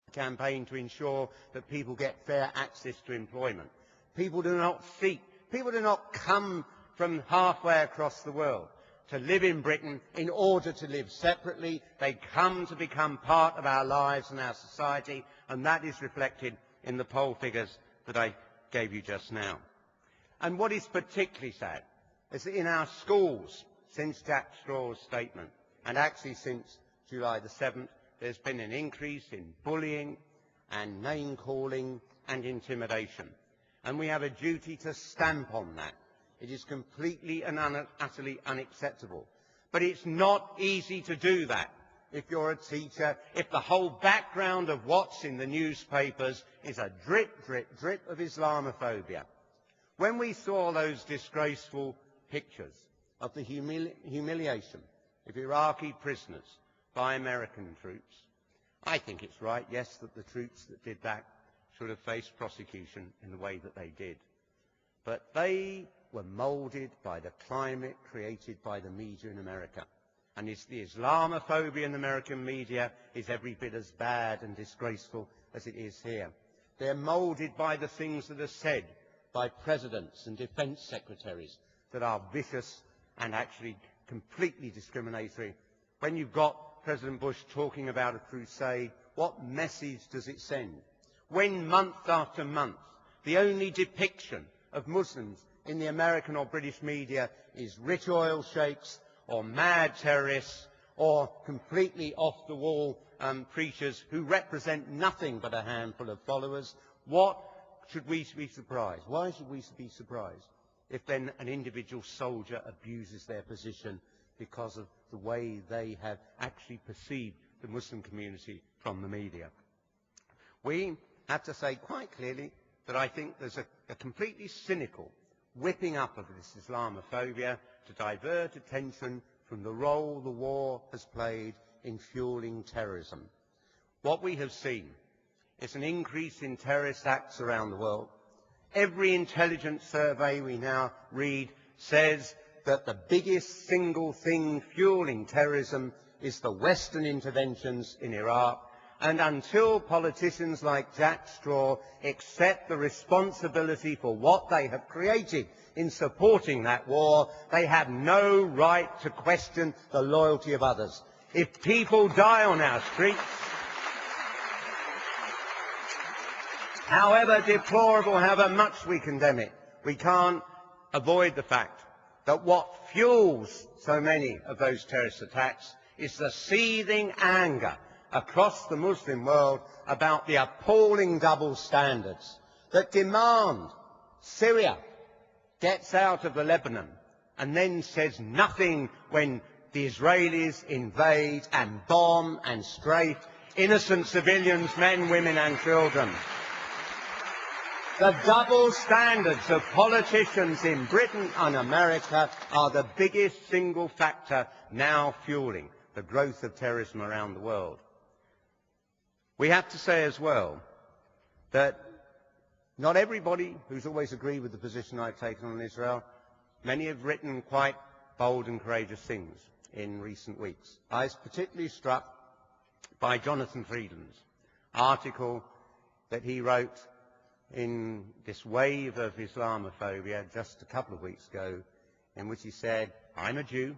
campaign to ensure that people get fair access to employment. People do not come from halfway across the world to live in Britain in order to live separately. They come to become part of our lives and our society, and that is reflected in the poll figures that I gave you just now. And what is particularly sad is that in our schools, since Jack Straw's statement, and actually since July the 7th, there's been an increase in bullying and name-calling and intimidation. And we have a duty to stamp on that. It is completely and utterly unacceptable. But it's not easy to do that if you're a teacher, if the whole background of what's in the newspapers is a drip, drip, drip of Islamophobia. When we saw those disgraceful pictures of the humiliation of Iraqi prisoners by American troops, I think it's right, yes, that the troops that did that should have faced prosecution in the way that they did. But they were moulded by the climate created by the media in America. And the Islamophobia in the American media is every bit as bad and disgraceful as it is here. They're moulded by the things that are said by presidents and defence secretaries that are vicious and actually completely discriminatory. When you've got President Bush talking about a crusade, what message does it send? When month after month the only depiction of Muslims in the American or British media is rich oil sheikhs or mad terrorists or completely off-the-wall preachers who represent nothing but a handful of followers, what should we be surprised? Why should we be surprised if then an individual soldier abuses their position because of the way they have actually perceived the Muslim community from the media? We have to say quite clearly that I think there's a completely cynical whipping up of this Islamophobia to divert attention from the role the war has played in fueling terrorism. What we have seen is an increase in terrorist acts around the world. Every intelligence survey we now read says that the biggest single thing fueling terrorism is the Western interventions in Iraq. And until politicians like Jack Straw accept the responsibility for what they have created in supporting that war, they have no right to question the loyalty of others. If people die on our streets, however deplorable, however much we condemn it, we can't avoid the fact that what fuels so many of those terrorist attacks is the seething anger across the Muslim world about the appalling double standards that demand Syria gets out of the Lebanon and then says nothing when the Israelis invade and bomb and strafe innocent civilians, men, women and children. The double standards of politicians in Britain and America are the biggest single factor now fueling the growth of terrorism around the world. We have to say as well that not everybody who's always agreed with the position I've taken on Israel, many have written quite bold and courageous things in recent weeks. I was particularly struck by Jonathan Friedland's article that he wrote in this wave of Islamophobia just a couple of weeks ago, in which he said, "I'm a Jew,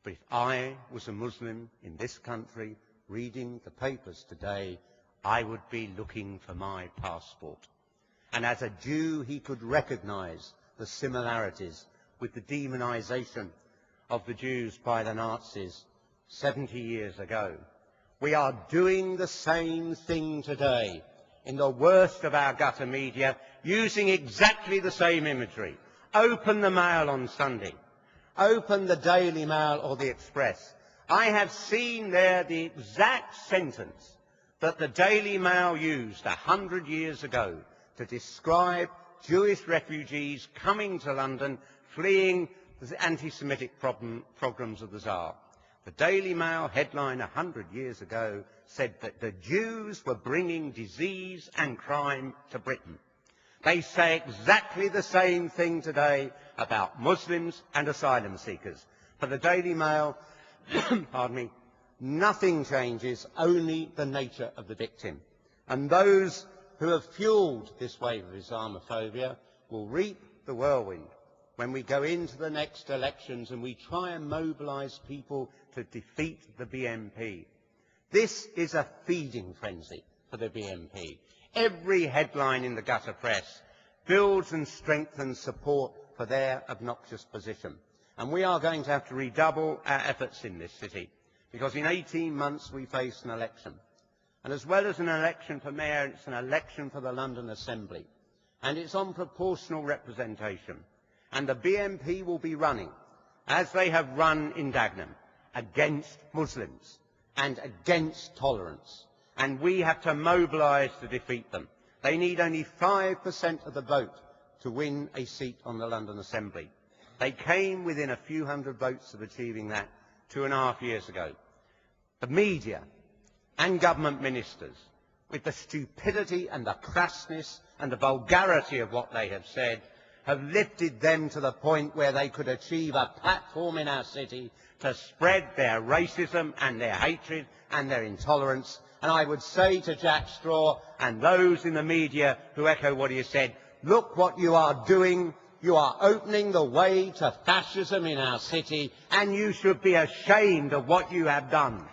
but if I was a Muslim in this country reading the papers today, I would be looking for my passport." And as a Jew, he could recognize the similarities with the demonization of the Jews by the Nazis 70 years ago. We are doing the same thing today in the worst of our gutter media, using exactly the same imagery. Open the Mail on Sunday. Open the Daily Mail or the Express. I have seen there the exact sentence that the Daily Mail used 100 years ago to describe Jewish refugees coming to London, fleeing the anti-Semitic pogroms of the Tsar. The Daily Mail headline 100 years ago said that the Jews were bringing disease and crime to Britain. They say exactly the same thing today about Muslims and asylum seekers. For the Daily Mail, pardon me, nothing changes, only the nature of the victim. And those who have fuelled this wave of Islamophobia will reap the whirlwind when we go into the next elections and we try and mobilise people to defeat the BNP. This is a feeding frenzy for the BNP. Every headline in the gutter press builds and strengthens support for their obnoxious position. And we are going to have to redouble our efforts in this city, because in 18 months we face an election. And as well as an election for mayor, it's an election for the London Assembly. And it's on proportional representation. And the BNP will be running, as they have run in Dagenham, against Muslims and against tolerance. And we have to mobilise to defeat them. They need only 5% of the vote to win a seat on the London Assembly. They came within a few hundred votes of achieving that 2.5 years ago. The media and government ministers, with the stupidity and the crassness and the vulgarity of what they have said, have lifted them to the point where they could achieve a platform in our city to spread their racism and their hatred and their intolerance. And I would say to Jack Straw and those in the media who echo what he has said, look what you are doing. You are opening the way to fascism in our city, and you should be ashamed of what you have done.